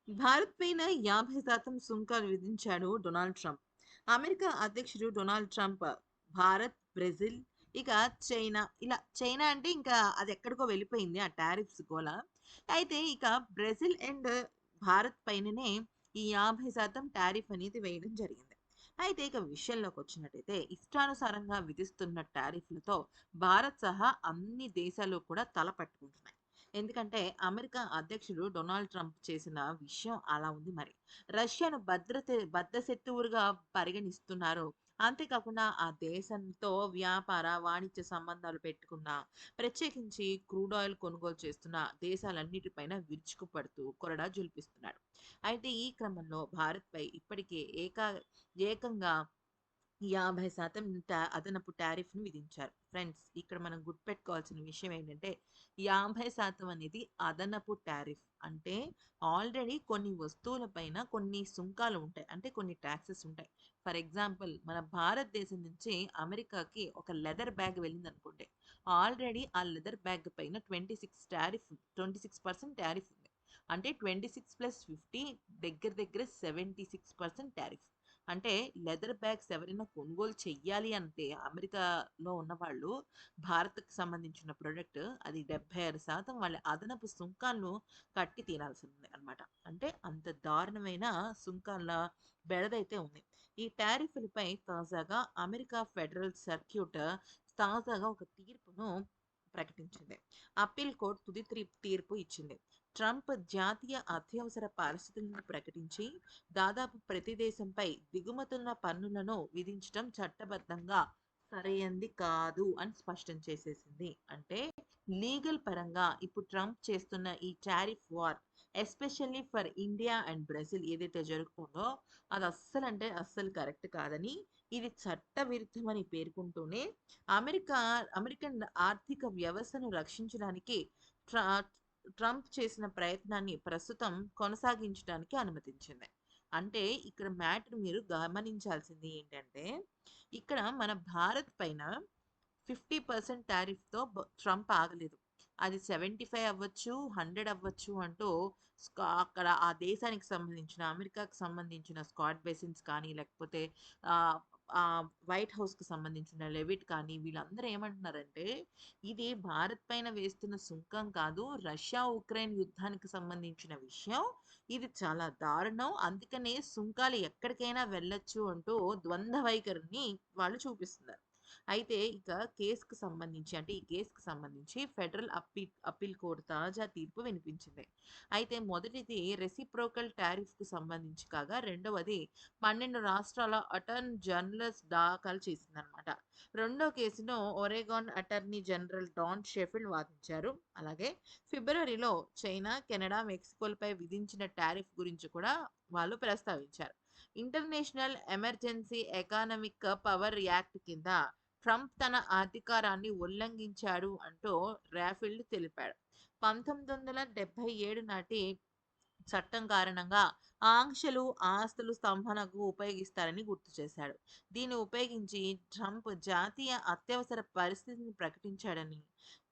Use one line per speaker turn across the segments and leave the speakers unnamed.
భారత్ పైన 50% సుంకాలు విధించాడు Donald Trump. America అధ్యక్షుడు డొనాల్డ్ ట్రంప్ భారత్, బ్రెజిల్, ఇక చైనా చైనా అంటే ఇంకా అది ఎక్కడికో వెళ్ళిపోయింది ఆ టారిఫ్స్ గోల. అయితే ఇక బ్రెజిల్ అండ్ భారత్ పైననే ఈ 50% టారిఫ్ అనేది వేయడం జరిగింది. అయితే ఇక విషయంలోకి వచ్చినట్టయితే ఇష్టానుసారంగా విధిస్తున్న టారిఫ్లతో భారత్ సహా అన్ని దేశాలు కూడా తల పట్టుకుంటున్నాయి. ఎందుకంటే అమెరికా అధ్యక్షుడు డొనాల్డ్ ట్రంప్ చేసిన విషయం అలా ఉంది మరి. రష్యాను బద్ధశత్రువుగా పరిగణిస్తున్నారు. అంతేకాకుండా ఆ దేశంతో వ్యాపార, వాణిజ్య సంబంధాలు పెట్టుకున్న, ప్రత్యేకించి క్రూడ్ ఆయిల్ కొనుగోలు చేస్తున్న దేశాలన్నిటిపైన విరుచుకుపడుతూ కొరడా జులిపిస్తున్నాడు. అయితే ఈ క్రమంలో భారత్‌పై ఇప్పటికే ఏకంగా 50% అదనపు టారిఫ్‌ని విధించారు. ఫ్రెండ్స్, ఇక్కడ మనం గుర్తుపెట్టుకోవాల్సిన విషయం ఏంటంటే, 50% అనేది అదనపు టారిఫ్. అంటే ఆల్రెడీ కొన్ని వస్తువుల పైన కొన్ని సుంకాలు ఉంటాయి. అంటే కొన్ని టాక్సెస్ ఉంటాయి. ఫర్ ఎగ్జాంపుల్ మన భారతదేశం నుంచి అమెరికాకి ఒక లెదర్ బ్యాగ్ వెళ్ళిందనుకోండి. ఆల్రెడీ ఆ లెదర్ బ్యాగ్ పైన 26% టారిఫ్ ఉంది. అంటే 26+50 దగ్గర దగ్గర 76% టారిఫ్. అంటే లెదర్ బ్యాగ్స్ ఎవరైనా కొనుగోలు చెయ్యాలి అంటే అమెరికాలో ఉన్నవాళ్ళు భారత్‌కి సంబంధించిన ప్రొడక్ట్ అది 76% వాళ్ళ అదనపు సుంకాలను కట్టి తీరాల్సిందే అన్నమాట. అంటే అంత దారుణమైన సుంకాల బెడదైతే ఉంది. ఈ టారిఫ్‌లపై తాజాగా అమెరికా ఫెడరల్ సర్క్యూట్ తాజాగా ఒక తీర్పును ప్రకటించింది. అప్పీల్ కోర్ట్ తుది తీర్పు ఇచ్చింది. ట్రంప్ జాతీయ అత్యవసర పరిస్థితులను ప్రకటించి దాదాపు ప్రతి దేశంపై దిగుమతున్న పన్నులను విధించడం చట్టబద్ధంగా సరైంది కాదు అని స్పష్టం చేసేసింది. అంటే లీగల్ పరంగా ఇప్పుడు ట్రంప్ చేస్తున్న ఈ tariff war especially for India and Brazil ఏదైతే జరుగుతుందో అది అస్సలు కరెక్ట్ కాదని, ఇది చట్ట విరుద్ధమని పేర్కొంటూనే అమెరికా అమెరికన్ ఆర్థిక వ్యవస్థను రక్షించడానికి ట్ర ట్రంప్ చేసిన ప్రయత్నాన్ని ప్రస్తుతం కొనసాగించడానికి అనుమతించింది. అంటే ఇక్కడ మ్యాటర్ మీరు గమనించాల్సింది ఏంటంటే, ఇక్కడ మన భారత్ పైన 50% టారిఫ్‌తో ట్రంప్ ఆగలేదు. అది 75 అవ్వచ్చు, 100 అవ్వచ్చు అంటూ అక్కడ ఆ దేశానికి సంబంధించిన, అమెరికాకి సంబంధించిన స్కాట్ బేసిన్స్ కానీ, లేకపోతే ఆహ్, వైట్ హౌస్‌కి సంబంధించిన లెవిట్ కానీ, వీళ్ళందరూ ఏమంటున్నారంటే, ఇది భారత్ పైన వేస్తున్న సుంకం కాదు, రష్యా, ఉక్రెయిన్ యుద్ధానికి సంబంధించిన విషయం. ఇది చాలా దారుణం. అందుకనే సుంకాలు ఎక్కడికైనా వెళ్ళొచ్చు అంటూ ద్వంద్వ వైఖరిని వాళ్ళు చూపిస్తున్నారు. అయితే ఇక కేస్‌కి సంబంధించి అంటే ఈ కేస్‌కి సంబంధించి ఫెడరల్ అప్పీల్ కోర్ట్ తాజా తీర్పు వినిపించింది. అయితే మొదటిది రెసిప్రోకల్ టారిఫ్‌కి సంబంధించి కాగా రెండవది 12 రాష్ట్రాల అటార్నీ జనరల్స్ దాఖలు చేసిందనమాట. రెండో కేసును ఒరెగాన్ అటార్నీ జనరల్ డాన్ షెఫిల్డ్ వాదించారు. అలాగే ఫిబ్రవరిలో చైనా, కెనడా, మెక్సికోలపై విధించిన టారిఫ్ గురించి కూడా వాళ్ళు ప్రస్తావించారు. International emergency economic power act కింద ట్రంప్ తన అధికారాన్ని ఉల్లంఘించాడు అంటూ రాఫిల్డ్ తెలిపాడు. 1977 నాటి చట్టం కారణంగా ఆంక్షలు ఆస్తులు స్తంభనకు ఉపయోగిస్తారని గుర్తు చేశాడు. దీన్ని ఉపయోగించి ట్రంప్ జాతీయ అత్యవసర పరిస్థితిని ప్రకటించాడని,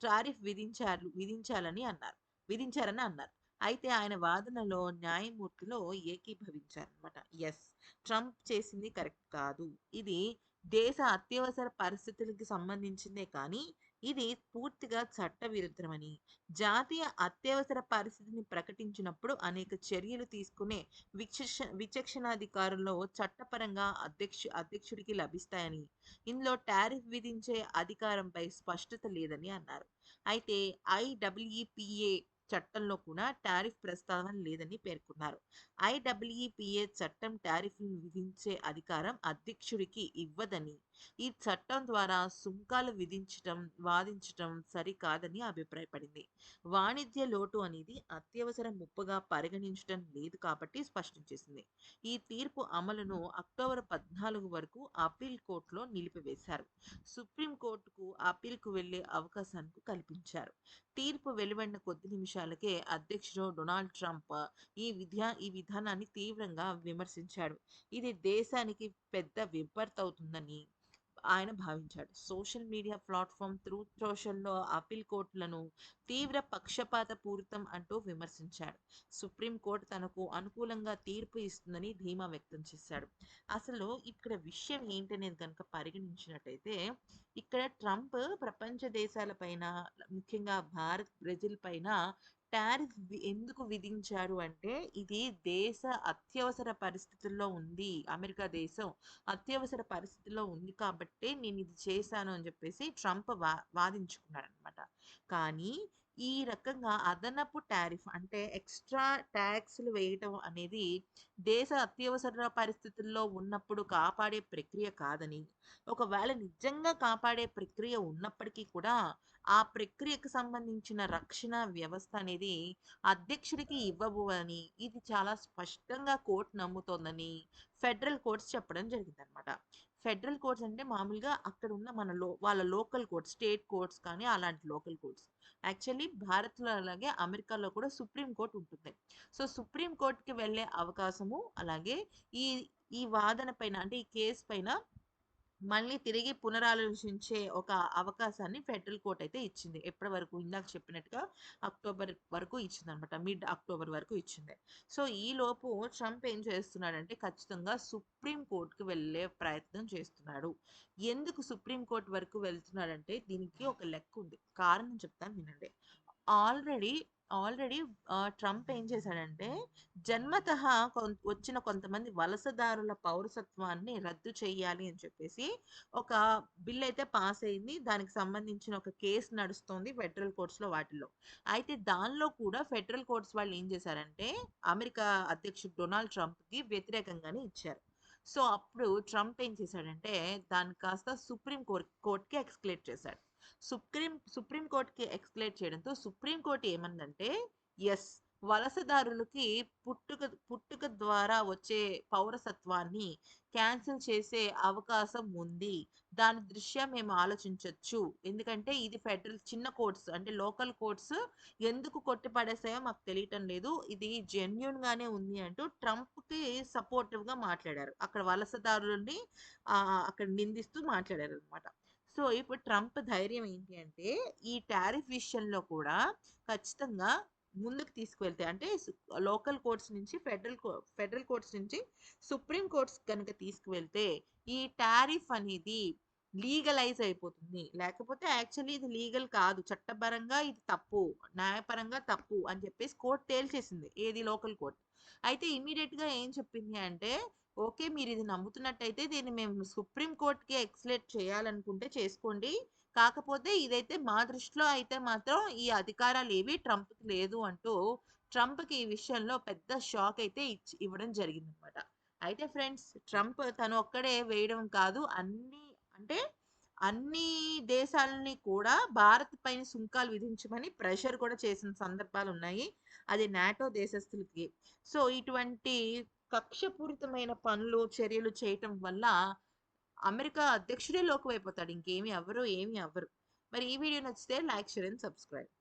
టారిఫ్ విధించారని అన్నారు. అయితే ఆయన వాదనలో న్యాయమూర్తులు ఏకీభవించారనమాట. ఎస్, ట్రంప్ చేసింది కరెక్ట్ కాదు. ఇది దేశ అత్యవసర పరిస్థితులకి సంబంధించిందే కానీ, ఇది పూర్తిగా చట్టవిరుద్ధమని, జాతీయ అత్యవసర పరిస్థితిని ప్రకటించినప్పుడు అనేక చర్యలు తీసుకునే విచక్షణాధికారంలో చట్టపరంగా అధ్యక్షుడికి లభిస్తాయని, ఇందులో టారిఫ్ విధించే అధికారంపై స్పష్టత లేదని అన్నారు. అయితే ఐడబ్ల్యూఈపీఏ చట్టంలో కూడా టారిఫ్ ప్రస్తావన లేదని పేర్కొన్నారు. ఐడబ్ల్యూఈపీఏ చట్టం టారిఫ్‌లను విధించే అధికారం అధ్యక్షుడికి ఇవ్వదని, ఈ చట్టం ద్వారా సుంకాలు వాదించటం సరికాదని అభిప్రాయపడింది. వాణిజ్య లోటు అనేది అత్యవసర ముప్పుగా పరిగణించటం లేదు కాబట్టి స్పష్టం చేసింది. ఈ తీర్పు అమలును అక్టోబర్ 14 వరకు అప్పీల్ కోర్టులో నిలిపివేశారు. సుప్రీం కోర్టుకు అప్పీల్‌కు వెళ్లే అవకాశాన్ని కల్పించారు. తీర్పు వెలువడిన కొద్ది నిమిషాలకే అధ్యక్షుడు డొనాల్డ్ ట్రంప్ ఈ విధానాన్ని తీవ్రంగా విమర్శించాడు. ఇది దేశానికి పెద్ద విపత్తవుతుందని, ఆయన భావించాడు. సోషల్ మీడియా ప్లాట్‌ఫార్మ్ ట్రూత్ సోషల్‌లో అప్పీల్ కోర్టులను తీవ్ర పక్షపాత పూరితం అంటూ విమర్శించాడు. సుప్రీం కోర్టు తనకు అనుకూలంగా తీర్పు ఇస్తుందని ధీమా వ్యక్తం చేశాడు. అసలు ఇక్కడ విషయం ఏంటనేది గనుక పరిగణించినట్టయితే, ఇక్కడ ట్రంప్ ప్రపంచ దేశాల పైన, ముఖ్యంగా భారత్, బ్రెజిల్ పైన టారిఫ్ ఎందుకు విధించారు అంటే, ఇది దేశ అత్యవసర పరిస్థితుల్లో ఉంది. అమెరికా దేశం అత్యవసర పరిస్థితిలో ఉంది కాబట్టే నేను ఇది చేశాను అని చెప్పేసి ట్రంప్ వాదించుకున్నాడనమాట. కానీ ఈ రకంగా అదనపు టారిఫ్ అంటే ఎక్స్ట్రా ట్యాక్స్‌లు వేయటం అనేది దేశ అత్యవసర పరిస్థితుల్లో ఉన్నప్పుడు కాపాడే ప్రక్రియ కాదని, ఒకవేళ నిజంగా కాపాడే ప్రక్రియ ఉన్నప్పటికీ కూడా ఆ ప్రక్రియకు సంబంధించిన రక్షణ వ్యవస్థ అనేది అధ్యక్షుడికి ఇవ్వవు అని, ఇది చాలా స్పష్టంగా కోర్టు నమ్ముతోందని ఫెడరల్ కోర్ట్స్ చెప్పడం జరిగిందనమాట. ఫెడరల్ కోర్ట్స్ అంటే మామూలుగా అక్కడ ఉన్న మన వాళ్ళ లోకల్ కోర్ట్స్, స్టేట్ కోర్ట్స్ కానీ అలాంటి లోకల్ కోర్ట్స్. యాక్చువల్లీ భారత్‌లో అలాగే అమెరికాలో కూడా సుప్రీం కోర్ట్ ఉంటుంది. సో, సుప్రీం కోర్ట్‌కి వెళ్ళే అవకాశము, అలాగే ఈ ఈ వాదన పైన అంటే ఈ కేస్ పైన మళ్ళీ తిరిగి పునరాలోచించే ఒక అవకాశాన్ని ఫెడరల్ కోర్ట్ అయితే ఇచ్చింది. ఎప్పటి వరకు ఇందాక చెప్పినట్టుగా అక్టోబర్ వరకు ఇచ్చిందనమాట. మిడ్ అక్టోబర్ వరకు ఇచ్చింది. సో, ఈలోపు ట్రంప్ ఏం చేస్తున్నాడంటే ఖచ్చితంగా సుప్రీం కోర్ట్‌కి వెళ్ళే ప్రయత్నం చేస్తున్నాడు. ఎందుకు సుప్రీం కోర్ట్ వరకు వెళ్తున్నాడంటే దీనికి ఒక లెక్కుంది. కారణం చెప్తాను వినండి. ఆల్రెడీ, ఆల్రెడీ ట్రంప్ ఏం చేశాడంటే జన్మతః వచ్చిన కొంతమంది వలసదారుల పౌరసత్వాన్ని రద్దు చేయాలి అని చెప్పేసి ఒక బిల్ అయితే పాస్ అయింది. దానికి సంబంధించిన ఒక కేసు నడుస్తోంది ఫెడరల్ కోర్ట్స్‌లో వాటిల్లో. అయితే దానిలో కూడా ఫెడరల్ కోర్ట్స్ వాళ్ళు ఏం చేశారంటే అమెరికా అధ్యక్షుడు డొనాల్డ్ ట్రంప్‌కి వ్యతిరేకంగానే ఇచ్చారు. సో, అప్పుడు ట్రంప్ ఏం చేశాడంటే దాన్ని కాస్త సుప్రీం కోర్ట్‌కి ఎక్స్‌క్లేట్ చేశాడు. సుప్రీం కోర్ట్‌కి ఎక్స్‌క్లేట్ చేయడంతో సుప్రీం కోర్ట్ ఏమందంటే, యెస్, వలసదారులకి పుట్టుక ద్వారా వచ్చే పౌరసత్వాన్ని క్యాన్సిల్ చేసే అవకాశం ఉంది. దాని దృష్ట్యా మేము ఆలోచించొచ్చు. ఎందుకంటే ఇది ఫెడరల్ చిన్న కోర్ట్స్ అంటే లోకల్ కోర్ట్స్ ఎందుకు కొట్టిపడేసాయో మాకు తెలియటం లేదు. ఇది జెన్యూన్‌గానే ఉంది అంటూ ట్రంప్‌కి సపోర్టివ్‌గా మాట్లాడారు. అక్కడ వలసదారులని అక్కడ నిందిస్తూ మాట్లాడారనమాట. సో, ఇప్పుడు ట్రంప్ ధైర్యం ఏంటి అంటే, ఈ టారిఫ్ విషయంలో కూడా ఖచ్చితంగా ముందుకు తీసుకువెళ్తే అంటే లోకల్ కోర్ట్స్ నుంచి ఫెడరల్ కోర్ట్స్ నుంచి సుప్రీం కోర్ట్స్ గనుక తీసుకువెళ్తే, ఈ టారిఫ్ అనేది లీగలైజ్ అయిపోతుంది. లేకపోతే యాక్చువల్లీ ఇది లీగల్ కాదు. చట్టపరంగా ఇది తప్పు. న్యాయపరంగా తప్పు అని చెప్పేసి కోర్ట్ తేల్చేసింది. ఏది లోకల్ కోర్ట్. అయితే ఇమ్మీడియేట్‌గా ఏం చెప్పింది అంటే, ఓకే, మీరిది నమ్ముతున్నట్టయితే దీన్ని మేము సుప్రీం కోర్ట్‌కి ఎక్స్‌లేట్ చేయాలనుకుంటే చేసుకోండి. కాకపోతే ఇదైతే మా దృష్టిలో అయితే మాత్రం ఈ అధికారాలేవి ట్రంప్‌కి లేదు అంటూ ట్రంప్‌కి ఈ విషయంలో పెద్ద షాక్ అయితే ఇవ్వడం జరిగిందనమాట. అయితే ఫ్రెండ్స్, ట్రంప్ తను ఒక్కడే వేయడం కాదు, అంటే అన్ని దేశాలని కూడా భారత్ పైన సుంకాలు విధించమని ప్రెషర్ కూడా చేసిన సందర్భాలున్నాయి. అది నాటో దేశస్తులకి. సో, ఇటువంటి కక్షపూరితమైన పనులు, చర్యలు చేయటం వల్ల అమెరికా అధ్యక్షుడే లోకువైపోతాడు. ఇంకేమి అవ్వరు, ఏమి అవ్వరు. మరి ఈ వీడియో నచ్చితే లైక్, షేర్ అండ్ సబ్స్క్రైబ్.